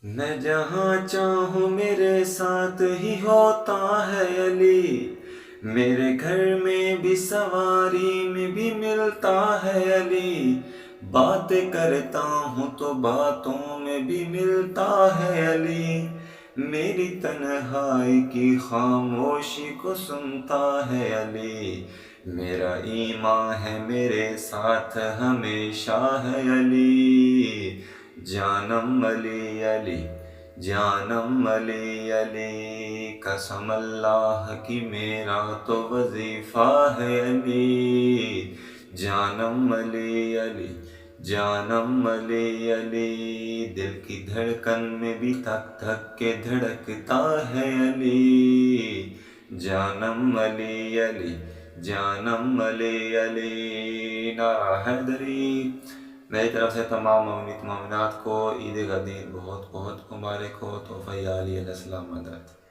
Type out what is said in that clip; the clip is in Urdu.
میں جہاں چاہوں میرے ساتھ ہی ہوتا ہے علی، میرے گھر میں بھی سواری میں بھی ملتا ہے علی، باتیں کرتا ہوں تو باتوں میں بھی ملتا ہے علی، میری تنہائی کی خاموشی کو سنتا ہے علی، میرا ایمان ہے میرے ساتھ ہمیشہ ہے علی، جانم علی علی، جانم علی علی، قسم اللہ کی میرا تو وظیفہ ہے علی، جانم علی علی، جانم علی علی، دل کی دھڑکن میں بھی تھک تھک کے دھڑکتا ہے علی، جانم علی علی، جانم علی علی، نعرہ حیدری۔ میری طرف سے تمام مومنین مومنات کو عید غدیر بہت بہت مبارک ہو، تحفہ علی علیہ السلام مدد۔